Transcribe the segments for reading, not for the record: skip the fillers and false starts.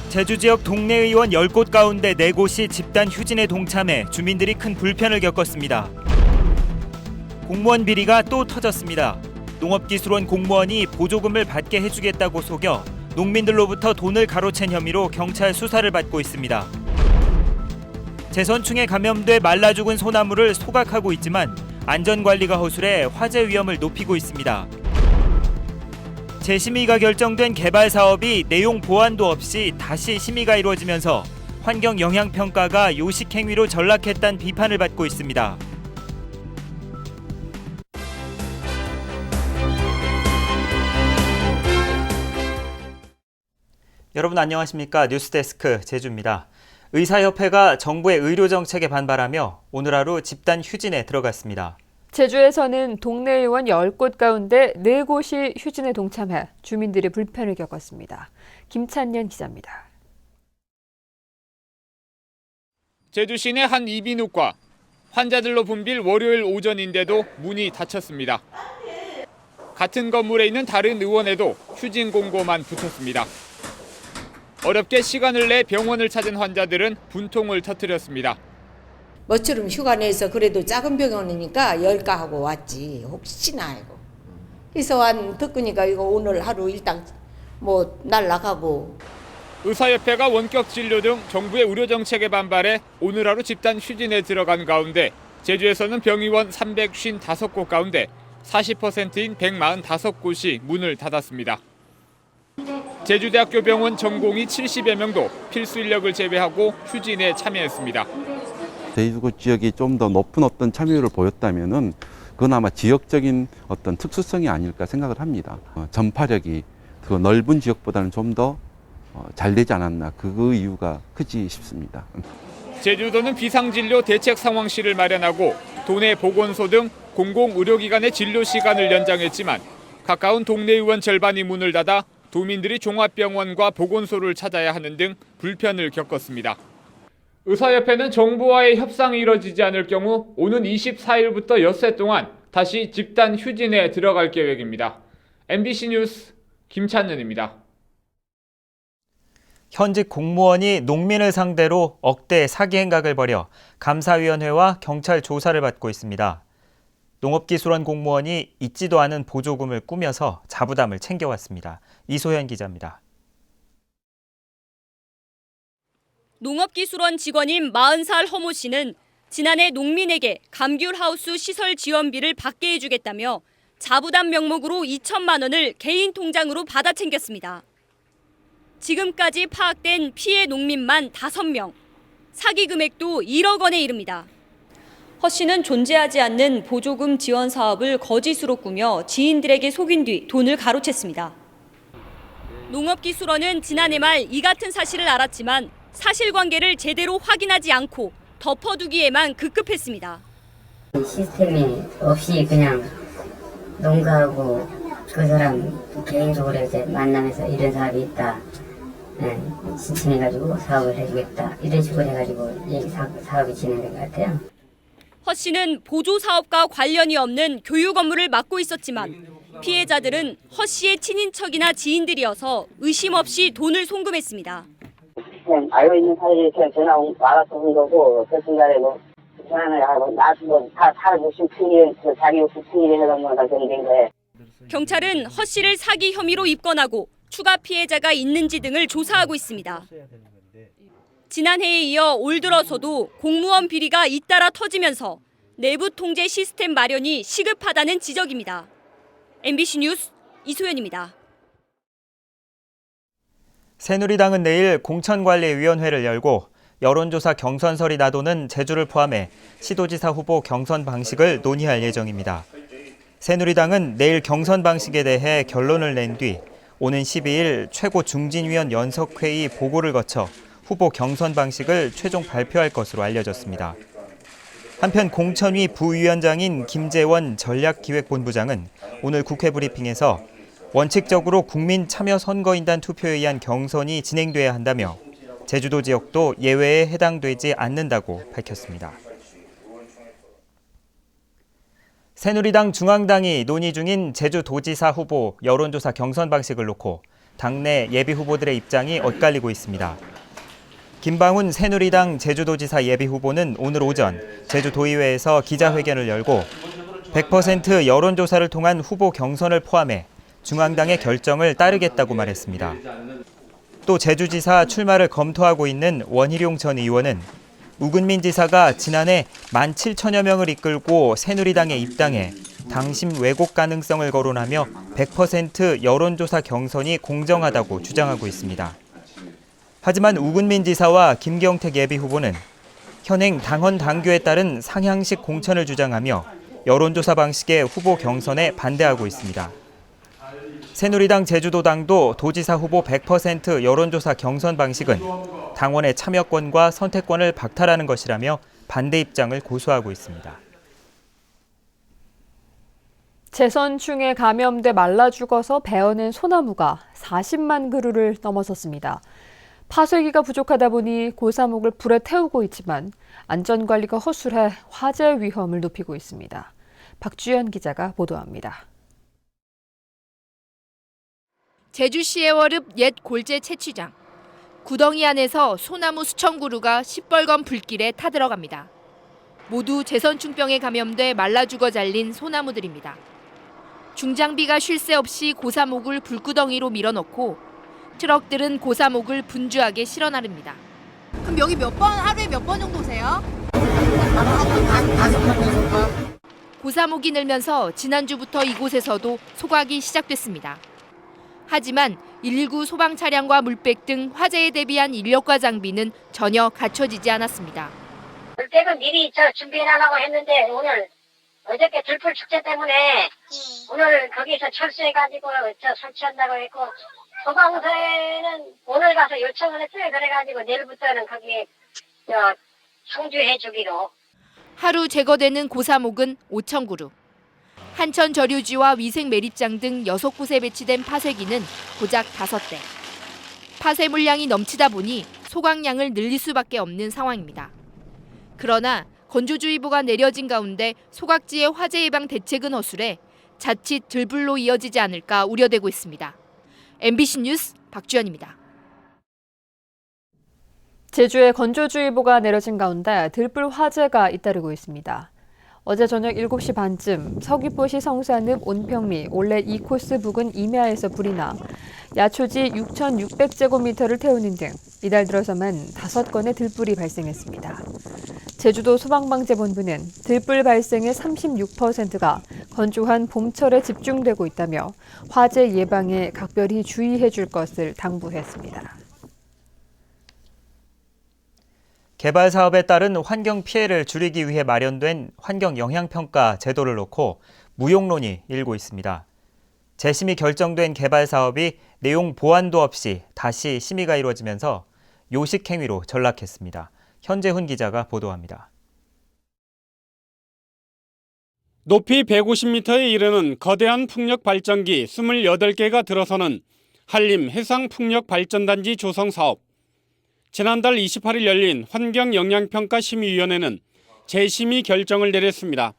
제주 지역 동네 의원 10곳 가운데 4곳이 집단 휴진에 동참해 주민들이 큰 불편을 겪었습니다. 공무원 비리가 또 터졌습니다. 농업기술원 공무원이 보조금을 받게 해주겠다고 속여 농민들로부터 돈을 가로챈 혐의로 경찰 수사를 받고 있습니다. 제선충에 감염돼 말라 죽은 소나무를 소각하고 있지만 안전관리가 허술해 화재 위험을 높이고 있습니다. 재심의가 결정된 개발 사업이 내용 보완도 없이 다시 심의가 이루어지면서 환경 영향 평가가 요식 행위로 전락했다는 비판을 받고 있습니다. 여러분 안녕하십니까? 뉴스데스크 제주입니다. 의사협회가 정부의 의료정책에 반발하며 오늘 하루 집단 휴진에 들어갔습니다. 제주에서는 동네 의원 10곳 가운데 4곳이 휴진에 동참해 주민들이 불편을 겪었습니다. 김찬년 기자입니다. 제주시내 한 이비인후과. 환자들로 붐빌 월요일 오전인데도 문이 닫혔습니다. 같은 건물에 있는 다른 의원에도 휴진 공고만 붙었습니다. 어렵게 시간을 내 병원을 찾은 환자들은 분통을 터뜨렸습니다. 뭐처럼 휴가 내서 그래도 작은 병원이니까 열까 하고 왔지. 혹시나 알고. 그래서 듣으니까 이거 오늘 하루 일단 날라가고. 의사협회가 원격 진료 등 정부의 의료 정책에 반발해 오늘 하루 집단 휴진에 들어간 가운데 제주에서는 병의원 355곳 가운데 40%인 145곳이 문을 닫았습니다. 제주대학교 병원 전공의 70여 명도 필수 인력을 제외하고 휴진에 참여했습니다. 제주 지역이 좀 더 높은 어떤 참여율을 보였다면은 그건 아마 지역적인 어떤 특수성이 아닐까 생각을 합니다. 전파력이 그 넓은 지역보다는 좀 더 잘 되지 않았나 그 이유가 크지 싶습니다. 제주도는 비상진료 대책상황실을 마련하고 도내 보건소 등 공공의료기관의 진료 시간을 연장했지만 가까운 동네 의원 절반이 문을 닫아 도민들이 종합병원과 보건소를 찾아야 하는 등 불편을 겪었습니다. 의사협회는 정부와의 협상이 이뤄지지 않을 경우 오는 24일부터 엿새 동안 다시 집단 휴진에 들어갈 계획입니다. MBC 뉴스 김찬는입니다. 현직 공무원이 농민을 상대로 억대 사기 행각을 벌여 감사위원회와 경찰 조사를 받고 있습니다. 농업기술원 공무원이 있지도 않은 보조금을 꾸며서 자부담을 챙겨왔습니다. 이소현 기자입니다. 농업기술원 직원인 40살 허모 씨는 지난해 농민에게 감귤하우스 시설 지원비를 받게 해주겠다며 자부담 명목으로 2천만 원을 개인 통장으로 받아 챙겼습니다. 지금까지 파악된 피해 농민만 5명, 사기 금액도 1억 원에 이릅니다. 허 씨는 존재하지 않는 보조금 지원 사업을 거짓으로 꾸며 지인들에게 속인 뒤 돈을 가로챘습니다. 농업기술원은 지난해 말 이 같은 사실을 알았지만 사실관계를 제대로 확인하지 않고 덮어두기에만 급급했습니다. 시스템이 없이 그냥 농가하고 그 사람 개인적으로 이제 만나면서 이런 사업이 있다. 신청해가지고 사업을 해주겠다. 이런 식으로 해가지고 사업이 진행된 것 같아요. 허 씨는 보조 사업과 관련이 없는 교육 업무를 맡고 있었지만 피해자들은 허 씨의 친인척이나 지인들이어서 의심 없이 돈을 송금했습니다. 그냥 알고 있는 사이에 그냥 전화 와서 온 거고 그 순간에 전화를 하고 나도 다 욕심 핑계 자기 욕심 핑계 해서 다 된 거예요. 경찰은 허 씨를 사기 혐의로 입건하고 추가 피해자가 있는지 등을 조사하고 있습니다. 지난해에 이어 올 들어서도 공무원 비리가 잇따라 터지면서 내부 통제 시스템 마련이 시급하다는 지적입니다. MBC 뉴스 이소연입니다. 새누리당은 내일 공천관리위원회를 열고 여론조사 경선설이 나도는 제주를 포함해 시도지사 후보 경선 방식을 논의할 예정입니다. 새누리당은 내일 경선 방식에 대해 결론을 낸 뒤 오는 12일 최고 중진위원 연석회의 보고를 거쳐 후보 경선 방식을 최종 발표할 것으로 알려졌습니다. 한편 공천위 부위원장인 김재원 전략기획본부장은 오늘 국회 브리핑에서 원칙적으로 국민 참여 선거인단 투표에 의한 경선이 진행돼야 한다며 제주도 지역도 예외에 해당되지 않는다고 밝혔습니다. 새누리당 중앙당이 논의 중인 제주도지사 후보 여론조사 경선 방식을 놓고 당내 예비후보들의 입장이 엇갈리고 있습니다. 김방훈 새누리당 제주도지사 예비후보는 오늘 오전 제주도의회에서 기자회견을 열고 100% 여론조사를 통한 후보 경선을 포함해 중앙당의 결정을 따르겠다고 말했습니다. 또 제주지사 출마를 검토하고 있는 원희룡 전 의원은 우근민 지사가 지난해 17,000여 명을 이끌고 새누리당에 입당해 당심 왜곡 가능성을 거론하며 100% 여론조사 경선이 공정하다고 주장하고 있습니다. 하지만 우근민 지사와 김경택 예비후보는 현행 당헌 당규에 따른 상향식 공천을 주장하며 여론조사 방식의 후보 경선에 반대하고 있습니다. 새누리당 제주도당도 도지사 후보 100% 여론조사 경선 방식은 당원의 참여권과 선택권을 박탈하는 것이라며 반대 입장을 고수하고 있습니다. 재선충에 감염돼 말라 죽어서 베어낸 소나무가 40만 그루를 넘어섰습니다. 파쇄기가 부족하다 보니 고사목을 불에 태우고 있지만 안전관리가 허술해 화재 위험을 높이고 있습니다. 박주연 기자가 보도합니다. 제주시의 월읍 옛 골재 채취장. 구덩이 안에서 소나무 수천 그루가 시뻘건 불길에 타들어갑니다. 모두 재선충병에 감염돼 말라 죽어 잘린 소나무들입니다. 중장비가 쉴 새 없이 고사목을 불구덩이로 밀어넣고 트럭들은 고사목을 분주하게 실어 나릅니다. 그럼 여기 하루에 몇 번 정도 오세요? 고사목이 늘면서 지난주부터 이곳에서도 소각이 시작됐습니다. 하지만 119 소방 차량과 물백 등 화재에 대비한 인력과 장비는 전혀 갖춰지지 않았습니다. 물백은 미리 준비해놔라고 했는데 어저께 들풀 축제 때문에 오늘 거기서 철수해가지고 설치한다고 했고 소방서에는 오늘 가서 요청을 했어요. 그래가지고 내일부터는 거기에 충주해주기로. 하루 제거되는 고사목은 5천 그루. 한천 저류지와 위생 매립장 등 6곳에 배치된 파쇄기는 고작 5대. 파쇄 물량이 넘치다 보니 소각량을 늘릴 수밖에 없는 상황입니다. 그러나 건조주의보가 내려진 가운데 소각지의 화재 예방 대책은 허술해 자칫 들불로 이어지지 않을까 우려되고 있습니다. MBC 뉴스 박주연입니다. 제주에 건조주의보가 내려진 가운데 들불 화재가 잇따르고 있습니다. 어제 저녁 7시 반쯤 서귀포시 성산읍 온평리 올레 2코스 부근 임야에서 불이 나 야초지 6,600제곱미터를 태우는 등 이달 들어서만 5건의 들불이 발생했습니다. 제주도 소방방재본부는 들불 발생의 36%가 건조한 봄철에 집중되고 있다며 화재 예방에 각별히 주의해 줄 것을 당부했습니다. 개발 사업에 따른 환경 피해를 줄이기 위해 마련된 환경 영향평가 제도를 놓고 무용론이 일고 있습니다. 재심이 결정된 개발 사업이 내용 보완도 없이 다시 심의가 이루어지면서 요식 행위로 전락했습니다. 현재훈 기자가 보도합니다. 높이 150m에 이르는 거대한 풍력 발전기 28개가 들어서는 한림 해상풍력발전단지 조성 사업. 지난달 28일 열린 환경영향평가심의위원회는 재심의 결정을 내렸습니다.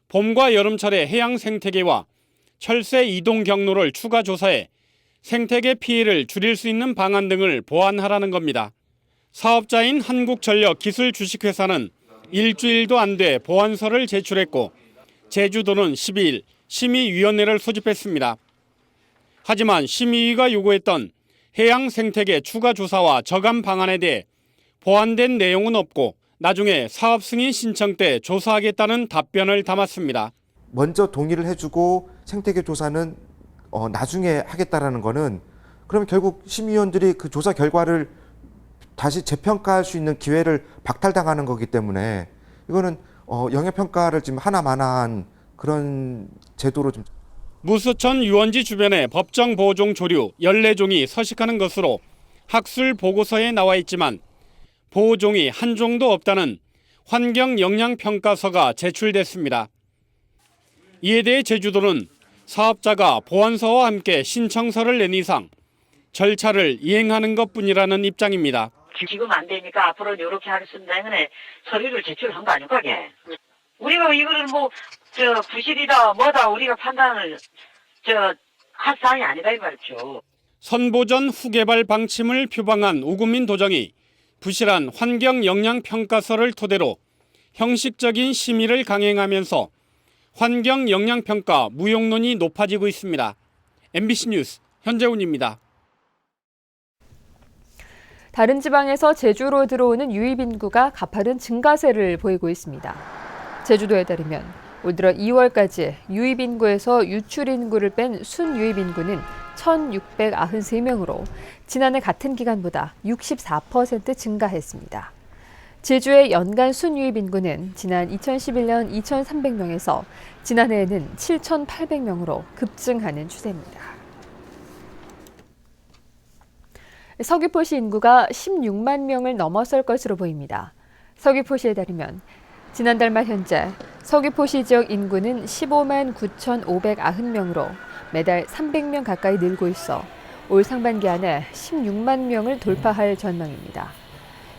봄과 여름철의 해양 생태계와 철새 이동 경로를 추가 조사해 생태계 피해를 줄일 수 있는 방안 등을 보완하라는 겁니다. 사업자인 한국전력기술주식회사는 일주일도 안 돼 보완서를 제출했고 제주도는 12일 심의위원회를 소집했습니다. 하지만 심의위가 요구했던 해양 생태계 추가 조사와 저감 방안에 대해 보완된 내용은 없고 나중에 사업 승인 신청 때 조사하겠다는 답변을 담았습니다. 먼저 동의를 해주고 생태계 조사는 나중에 하겠다라는 거는 그러면 결국 심의위원들이 그 조사 결과를 다시 재평가할 수 있는 기회를 박탈당하는 거기 때문에 이거는 영향평가를 지금 하나마나한 그런 제도로 좀. 무수천 유원지 주변에 법정 보호종 조류 14종이 서식하는 것으로 학술 보고서에 나와 있지만 보호종이 한 종도 없다는 환경영향평가서가 제출됐습니다. 이에 대해 제주도는 사업자가 보완서와 함께 신청서를 낸 이상 절차를 이행하는 것뿐이라는 입장입니다. 지금 안 되니까 앞으로는 이렇게 하겠습니다. 때문에 서류를 제출한 거 아닐까? 우리가 이거를 부실이다 뭐다 우리가 판단을 할 사항이 아니다 이 말이죠. 선보전 후개발 방침을 표방한 우금민 도정이 부실한 환경영향평가서를 토대로 형식적인 심의를 강행하면서 환경영향평가 무용론이 높아지고 있습니다. MBC 뉴스 현재훈입니다. 다른 지방에서 제주로 들어오는 유입 인구가 가파른 증가세를 보이고 있습니다. 제주도에 따르면 올 들어 2월까지 유입 인구에서 유출 인구를 뺀 순유입 인구는 1,693명으로 지난해 같은 기간보다 64% 증가했습니다. 제주의 연간 순유입 인구는 지난 2011년 2,300명에서 지난해에는 7,800명으로 급증하는 추세입니다. 서귀포시 인구가 16만 명을 넘어설 것으로 보입니다. 서귀포시에 따르면 지난달 말 현재 서귀포시 지역 인구는 15만 9,590명으로 매달 300명 가까이 늘고 있어 올 상반기 안에 16만 명을 돌파할 전망입니다.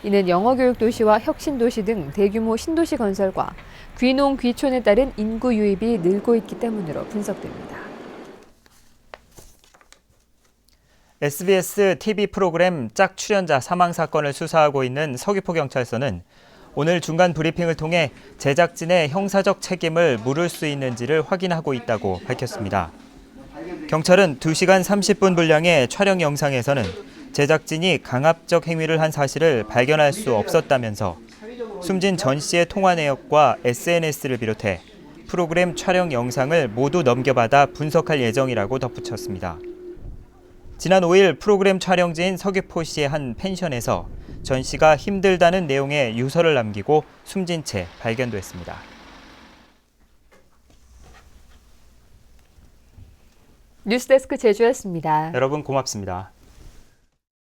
이는 영어교육도시와 혁신도시 등 대규모 신도시 건설과 귀농, 귀촌에 따른 인구 유입이 늘고 있기 때문으로 분석됩니다. SBS TV 프로그램 짝 출연자 사망 사건을 수사하고 있는 서귀포경찰서는 오늘 중간 브리핑을 통해 제작진의 형사적 책임을 물을 수 있는지를 확인하고 있다고 밝혔습니다. 경찰은 2시간 30분 분량의 촬영 영상에서는 제작진이 강압적 행위를 한 사실을 발견할 수 없었다면서 숨진 전 씨의 통화 내역과 SNS를 비롯해 프로그램 촬영 영상을 모두 넘겨받아 분석할 예정이라고 덧붙였습니다. 지난 5일 프로그램 촬영지인 서귀포시의 한 펜션에서 전 씨가 힘들다는 내용의 유서를 남기고 숨진 채 발견됐습니다. 뉴스데스크 제주였습니다. 여러분 고맙습니다.